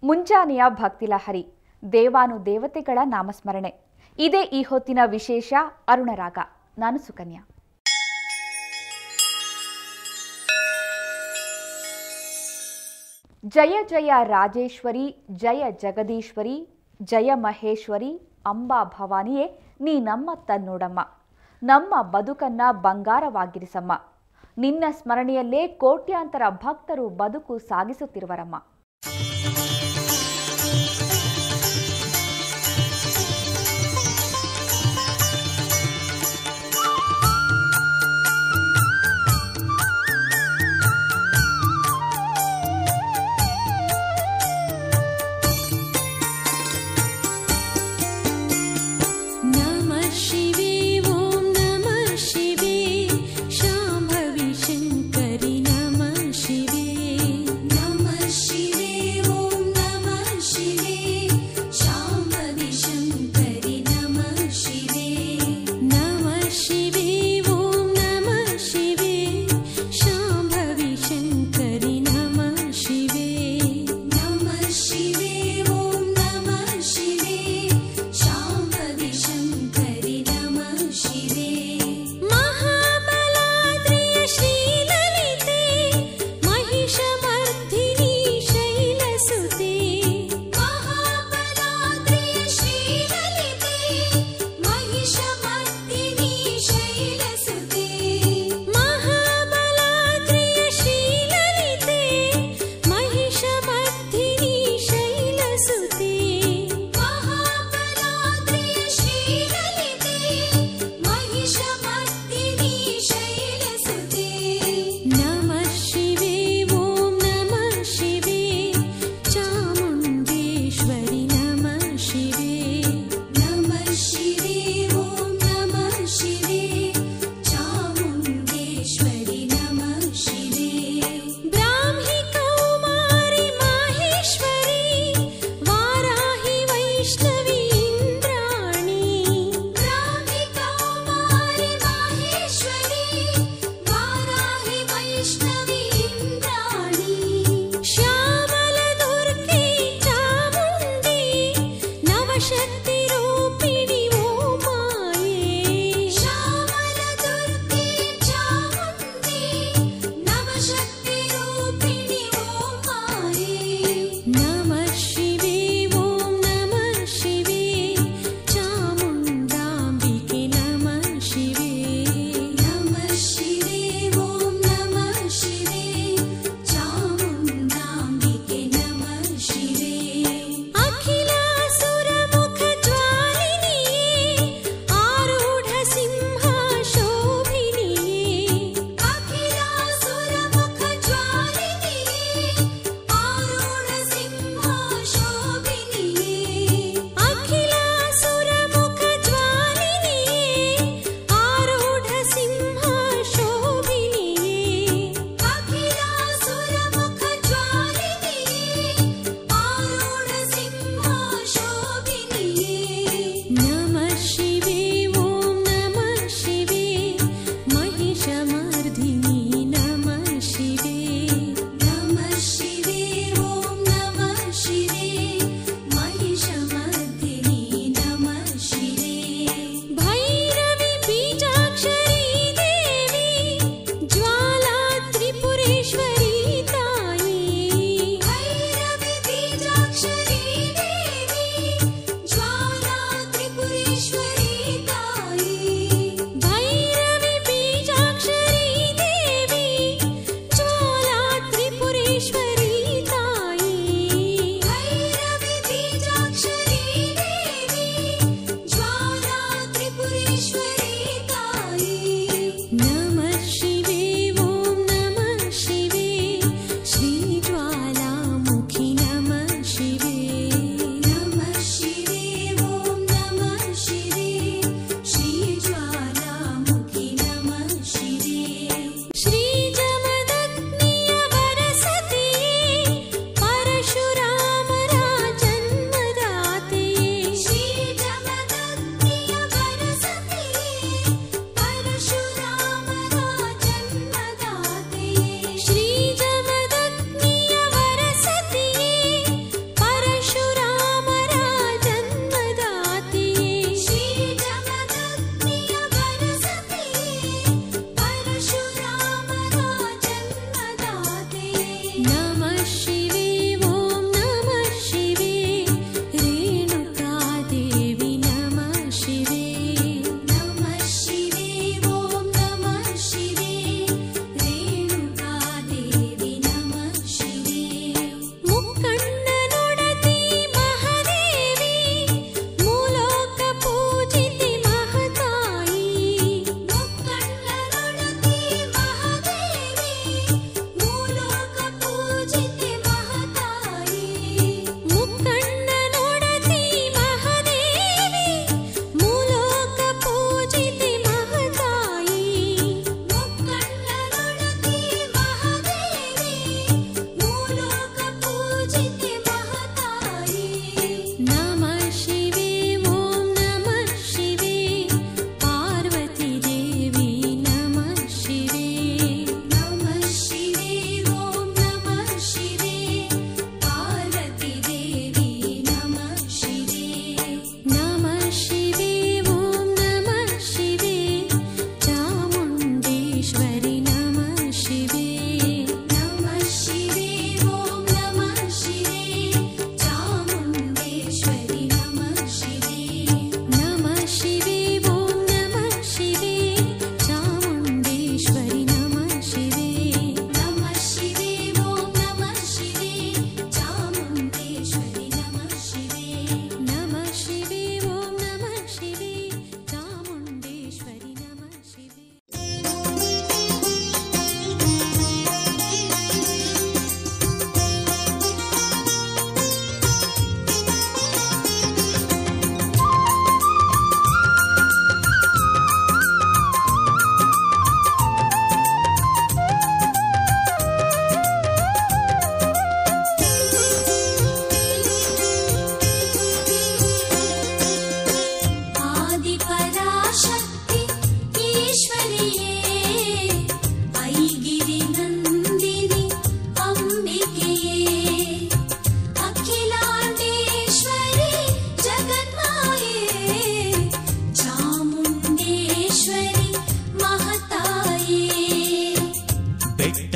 ಮುಂಜಾನೆಯ ಭಕ್ತಿಲಹರಿ, ದೇವಾನುದೇವತೆಗಳ ನಾಮಸ್ಮರಣೆ. ಇದೇ ಈ ಹೊತ್ತಿನ ವಿಶೇಷ ಅರುಣರಾಗ. ನಾನು ಸುಕನ್ಯಾ. ಜಯ ಜಯ ರಾಜೇಶ್ವರಿ, ಜಯ ಜಗದೀಶ್ವರಿ, ಜಯ ಮಹೇಶ್ವರಿ, ಅಂಬಾ ಭವಾನಿಯೇ ನೀ ನಮ್ಮತ್ತ ನೋಡಮ್ಮ, ನಮ್ಮ ಬದುಕನ್ನ ಬಂಗಾರವಾಗಿರಿಸಮ್ಮ. ನಿನ್ನ ಸ್ಮರಣೆಯಲ್ಲೇ ಕೋಟ್ಯಾಂತರ ಭಕ್ತರು ಬದುಕು ಸಾಗಿಸುತ್ತಿರುವರಮ್ಮ. She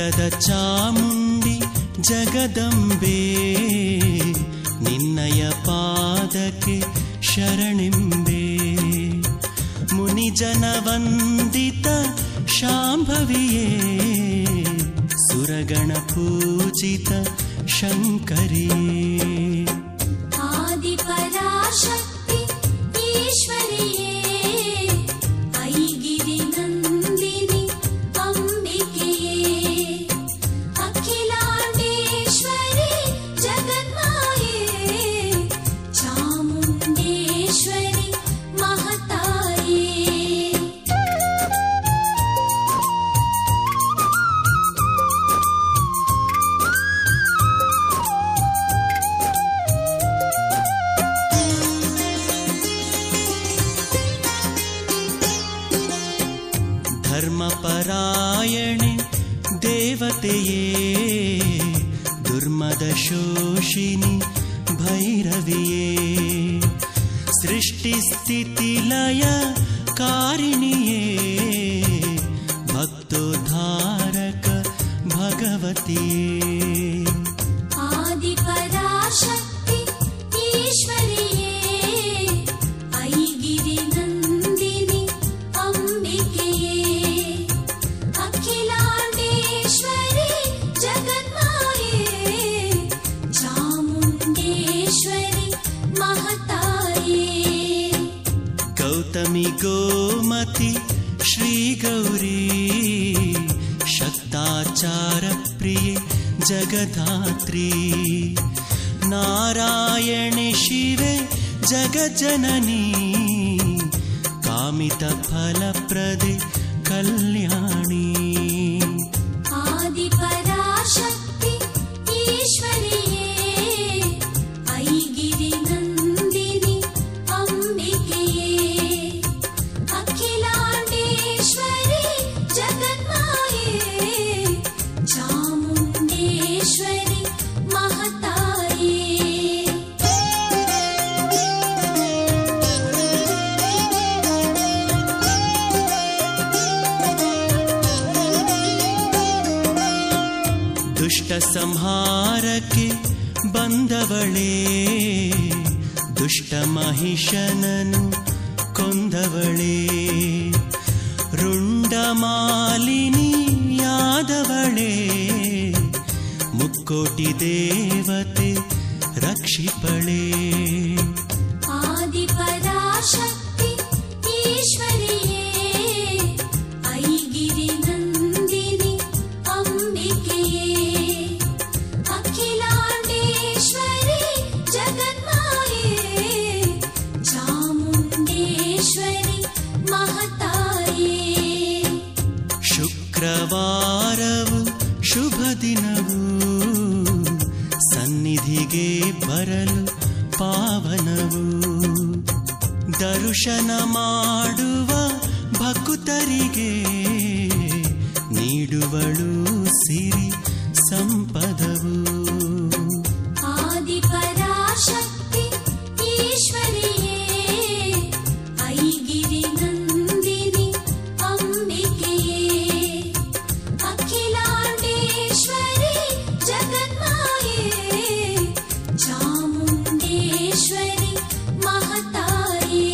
ಬೆಟ್ಟದ ಚಾಮುಂಡಿ ಜಗದಂಬೆ ನಿನ್ನಯ ಪಾದಕ್ಕೆ ಶರಣೆಂಬೆ. ಮುನಿಜನ ವಂದಿತ ಶಾಂಭವಿಯೇ ಸುರಗಣ ಪೂಜಿತ ಶಂಕರಿಯೇ. ಆದಿಪರಾಶಕ್ತಿ ಈಶ್ವರಿಯೇ ಐಗಿರಿ ನಂದಿನಿ ಅಂಬಿಕೆಯೇ. ಅಖಿಲಾಂಡೇಶ್ವರಿ ಜಗನ್ಮಾಯೇ ಚಾಮುಂಡೇಶ್ವರಿ ಮಹತಾಯೇ. ಧರ್ಮಪರಾಯಣೆ ದೇವತೆಯೇ ದುರ್ಮದ ಶೋಷಿನಿ ಭೈರವಿಯೇ. ಸೃಷ್ಟಿಸ್ಥಿತಿ ಲಯ ಕಾರಿಣಿಯೇ ಭಕ್ತೋದ್ಧಾರಕ ಭಗವತಿಯೇ. ಆದಿಪರಾಶಕ್ತಿ ಈಶ್ವರಿಯೇ ಐಗಿರಿ ನಂದಿನಿ ಅಂಬಿಕೆಯೇ. ಅಖಿಲಾಂಡೇಶ್ವರಿ ಜಗನ್ಮಾಯೇ ಚಾಮುಂಡೇಶ್ವರಿ ಮಹತಾಯೇ. ಗೌತಮಿ ಗೋಮತಿ ಶ್ರೀ ಗೌರಿ ಶಕ್ತಾಚಾರ ಪ್ರಿಯೆ ಜಗಧಾತ್ರಿ. ನಾರಾಯಣೆ ಶಿವೆ ಜಗಜ್ಜನನಿ ಕಾಮಿತ ಫಲಪ್ರದೆ ಕಲ್ಯಾಣಿ. ಆದಿಪರಾಶಕ್ತಿ ಈಶ್ವರಿಯೇ ಐಗಿರಿ ನಂದಿನಿ ಅಂಬಿಕೆಯೇ. ಅಖಿಲಾಂಡೇಶ್ವರಿ ಜಗನ್ಮಾಯೇ ಚಾಮುಂಡೇಶ್ವರಿ ಮಹತಾಯೇ. ದುಷ್ಟ ಸಂಹಾರಕ್ಕೆ ಬಂದವಳೇ ದುಷ್ಟ ಮಹಿಷನನು ಕೊಂದವಳೇ. ರುಂಡಮಾಲಿನಿಯಾದವಳೇ ಮುಕ್ಕೋಟಿ ದೇವತೆ ರಕ್ಷಿಪಳೇ. ಆದಿಪರಾಶಕ್ತಿ ಈಶ್ವರಿಯೇ ಐಗಿರಿ ನಂದಿನಿ ಅಂಬಿಕೆಯೇ. ಅಖಿಲಾಂಡೇಶ್ವರಿ ಜಗನ್ಮಾಯೇ ಚಾಮುಂಡೇಶ್ವರಿ ಮಹತಾಯೇ. ಶುಕ್ರವಾರವು ಶುಭ ದಿನವು ಸನ್ನಿಧಿಗೆ ಬರಲು ಪಾವನವು. ದರ್ಶನ ಮಾಡುವ ಭಕ್ತರಿಗೆ ನೀಡುವಳು ಸಿರಿ ಸಂಪದವು. ಆದಿಪರಾಶಕ್ತಿ ಈಶ್ವರಿಯೇ ಐಗಿರಿ ನಂದಿನಿ ಅಂಬಿಕೆಯೇ. ಅಖಿಲಾಂಡೇಶ್ವರಿ ಜಗನ್ಮಾಯೇ ಚಾಮುಂಡೇಶ್ವರಿ ಮಹತಾಯೇ.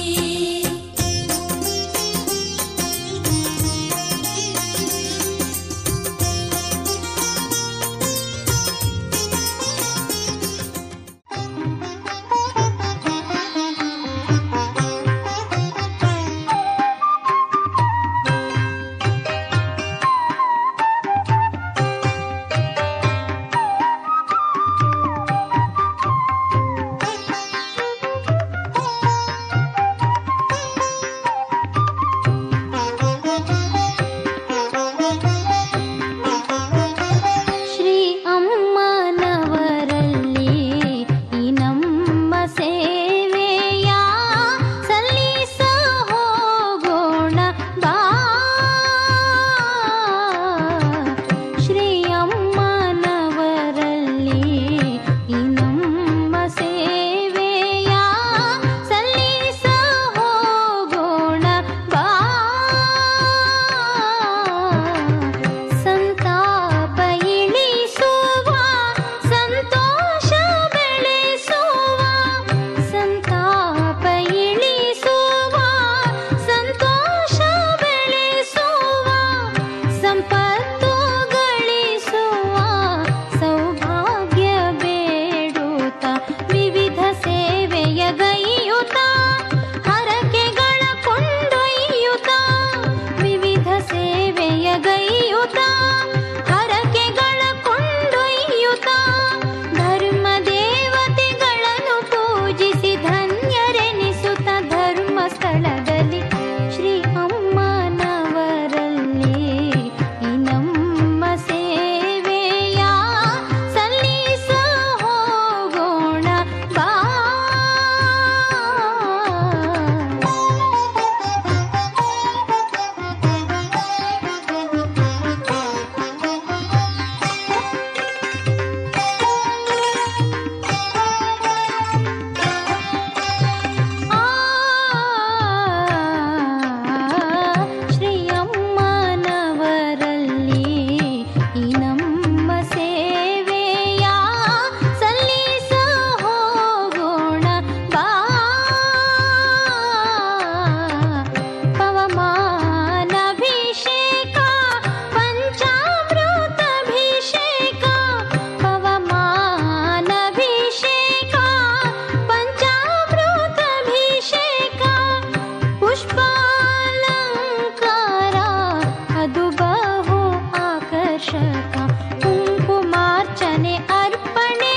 ಅದು ಬಹು ಆಕರ್ಷಕ. ಕುಂಕುಮಾರ್ಚನೆ ಅರ್ಪಣೆ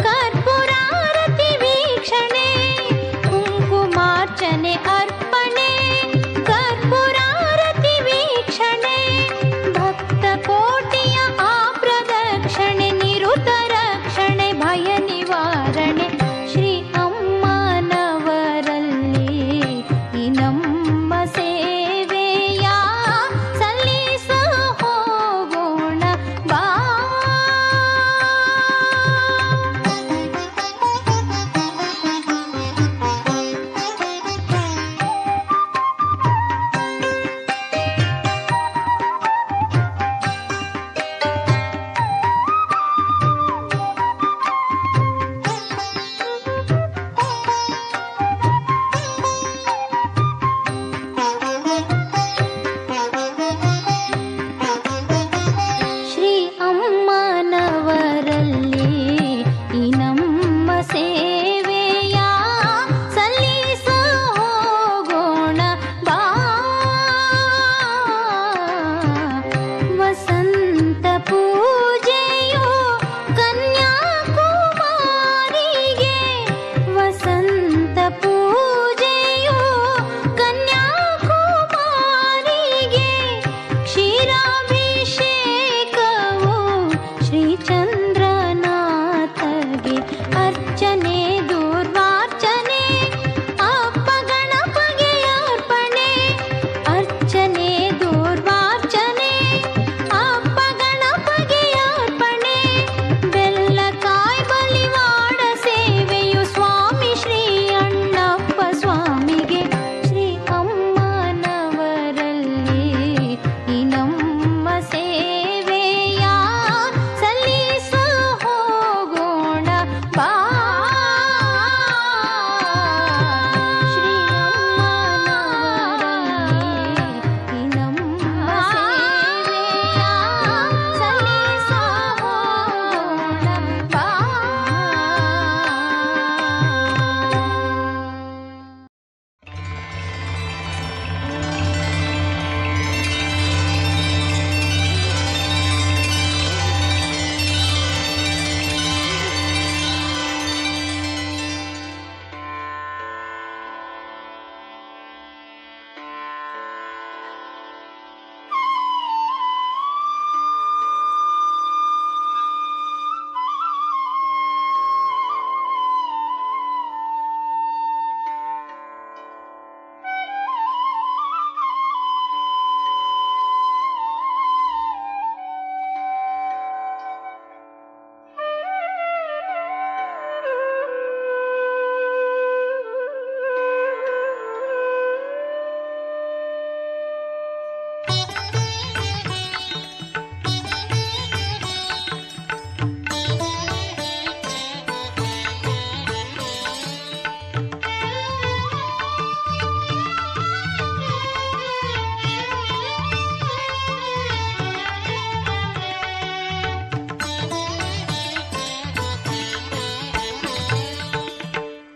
ಕರ್ಪೂರಾರತಿ ವೀಕ್ಷಣೆ. ಕುಂಕುಮಾರ್ಚನೆ ಅರ್ಪಣೆ ಕರ್ಪೂರಾರತಿ ವೀಕ್ಷಣೆ. ಭಕ್ತ ಕೋಟಿಯ ಆ ಪ್ರದಕ್ಷಿಣೆ ನಿರುತ ರಕ್ಷಣೆ ಭಯ ನಿವಾರಣೆ. ಶ್ರೀ ಅಮ್ಮನವರಲ್ಲಿ ಈ ನಮ್ಮ ಸೇವೆಯ ಸಲ್ಲಿಸ ಹೋಗೋಣ ಬಾ. ಶ್ರೀ ಅಮ್ಮನವರಲ್ಲಿ ಈ ನಮ್ಮ ಸೇವೆಯ ಸಲ್ಲಿಸ ಹೋಗೋಣ ಬಾ. ವಸಂತ ಪೂಜೆಯು ಕನ್ಯಾಕುಮಾರಿಗೆ. ವಸಂತ ಪೂಜೆಯು ಕನ್ಯಾಕುಮಾರಿಗೆ. ಕ್ಷೀರಾಭಿಷೇಕವು ಶ್ರೀಚಂದ್ರನಾಥಗೆ. ಅರ್ಚನೆ ದೂರ್ವಾರ್ಚನೆ ಅಪ್ಪ ಗಣಪಗೆ ಅರ್ಪಣೆ. ಅರ್ಚನೆ ದೂರ್ವಾರ್ಚನೆ ಅಪ್ಪ ಗಣಪಗೆ ಅರ್ಪಣೆ. ಬೆಲ್ಲಕಾಯಿ ಬಲಿವಾಡ ಸೇವೆಯು ಸ್ವಾಮಿ ಶ್ರೀ ಅಣ್ಣಪ್ಪ ಸ್ವಾಮಿಗೆ. ಶ್ರೀ ಅಮ್ಮನವರಲ್ಲಿ ಈ ನಮ್ಮ ಸೇವೆಯ ಸಲ್ಲಿಸ ಹೋಗೋಣ ಬಾ. ಶ್ರೀ ಅಮ್ಮನವರಲ್ಲಿ ಈ ನಮ್ಮ ಸೇವೆಯ ಸಲ್ಲಿಸ ಹೋಗೋಣ ಬಾ.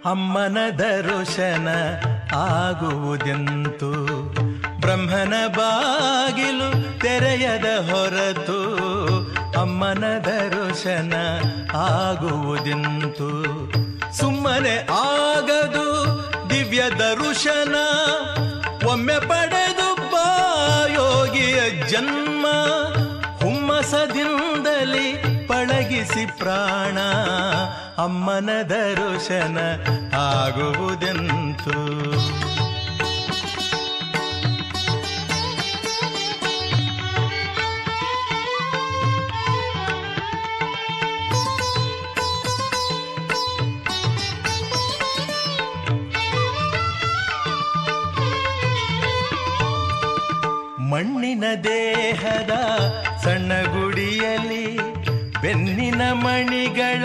ಅಮ್ಮನ ದರ್ಶನ ಆಗುವುದೆಂತು. ಬ್ರಹ್ಮನ ಬಾಗಿಲು ತೆರೆಯದ ಹೊರತು ಅಮ್ಮನ ದರ್ಶನ ಆಗುವುದೆಂತು. ಸುಮ್ಮನೆ ಆಗದು ದಿವ್ಯ ದರ್ಶನ. ಒಮ್ಮೆ ಪಡೆದು ಬಾ ಯೋಗಿಯ ಜನ್ಮ. ಹುಮ್ಮಸದಿಂದಲೇ ಪಳಗಿಸಿ ಪ್ರಾಣ ಅಮ್ಮನ ದರ್ಶನ ಆಗುವುದೆಂತು. ಮಣ್ಣಿನ ದೇಹದ ಸಣ್ಣ ಗುಡಿಯಲ್ಲಿ ಬೆನ್ನಿನ ಮಣಿಗಳ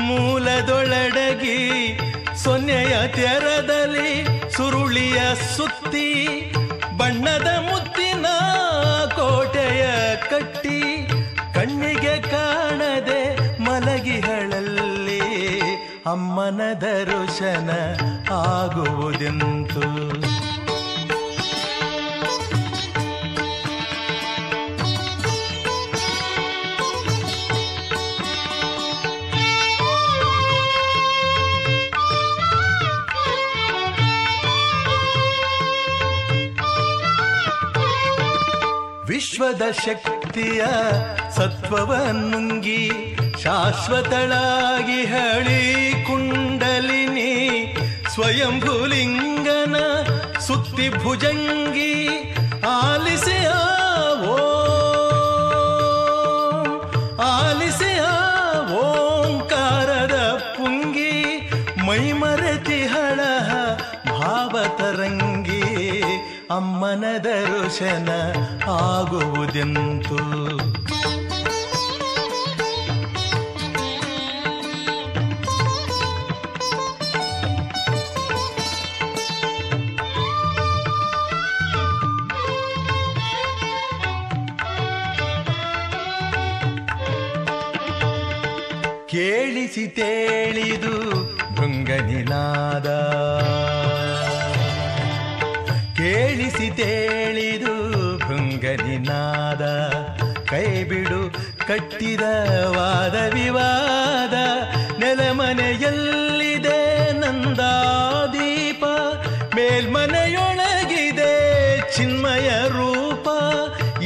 ಮೂಲದೊಳಡಗಿ ಸೊನ್ನೆಯ ತೆರದಲ್ಲಿ ಸುರುಳಿಯ ಸುತ್ತಿ ಬಣ್ಣದ ಮುತ್ತಿನ ಕೋಟೆಯ ಕಟ್ಟಿ ಕಣ್ಣಿಗೆ ಕಾಣದೆ ಮಲಗಿಹಳಲ್ಲಿ ಅಮ್ಮನ ದರ್ಶನ ಆಗುವುದೆಂತು. ವಿಶ್ವದ ಶಕ್ತಿಯ ಸತ್ವವನ್ನುಂಗಿ ಶಾಶ್ವತಳಾಗಿ ಹಳಿ ಕುಂಡಲಿನಿ ಸ್ವಯಂಭುಲಿಂಗನ ಸುತ್ತಿ ಭುಜಂಗಿ ಆಲಿಸಿ ಓಂಕಾರದ ಪುಂಗಿ ಮೈಮರೆತಿಹಳ ಭಾವತರಂಗಿ ಅಮ್ಮನ ದರ್ಶನ ಆಗುವುದೆಂತು. ಕೇಳಿಸಿ ತೇಳಿದು ಭೃಂಗನಿನಾದ, ಕೇಳಿಸಿ ತೇಳಿದು ಭೃಂಗನಿನಾದ, ಕೈ ಬಿಡು ಕಟ್ಟಿದ ವಾದ ವಿವಾದ, ನೆಲಮನೆಯಲ್ಲಿದೆ ನಂದಾದೀಪ, ಮೇಲ್ಮನೆಯೊಳಗಿದೆ ಚಿನ್ಮಯ ರೂಪ,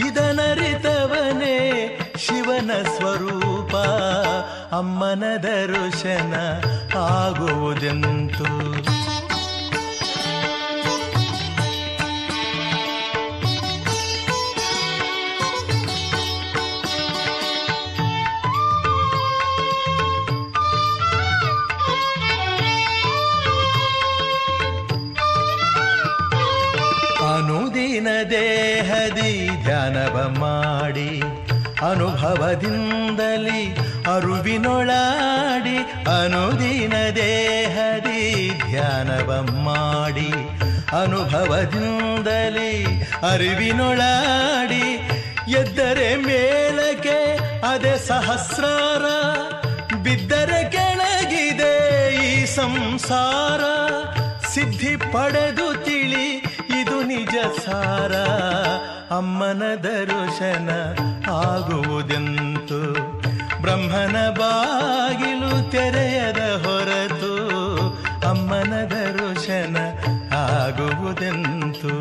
ಇದನರಿತವನೇ ಶಿವನ ಸ್ವರೂಪ, ಅಮ್ಮನ ದರ್ಶನ ಆಗುವುದೆಂತು. ಅನುದಿನ ದೇಹದಿ ಧ್ಯಾನವ ಮಾಡಿ ಅನುಭವದಿಂದಲಿ ಅರುವಿನೊಳಾಡಿ, ಅನುದಿನ ದೇಹದಿ ಧ್ಯಾನವ ಮಾಡಿ ಅನುಭವದಿಂದಲಿ ಅರಿವಿನೊಳಾಡಿ, ಎದ್ದರೆ ಮೇಲಕ್ಕೆ ಅದೇ ಸಹಸ್ರಾರ, ಬಿದ್ದರೆ ಕೆಳಗಿದೆ ಈ ಸಂಸಾರ, ಸಿದ್ಧಿ ಪಡೆದು ತಿಳಿ ಇದು ನಿಜ ಸಾರ, ಅಮ್ಮನ ದರ್ಶನ ಆಗುವುದೆಂತು. ಬ್ರಹ್ಮನ ಬಾಗಿಲು ತೆರೆಯದ ಹೊರತು ಅಮ್ಮನ ದರ್ಶನ ಆಗುವುದೆಂತು.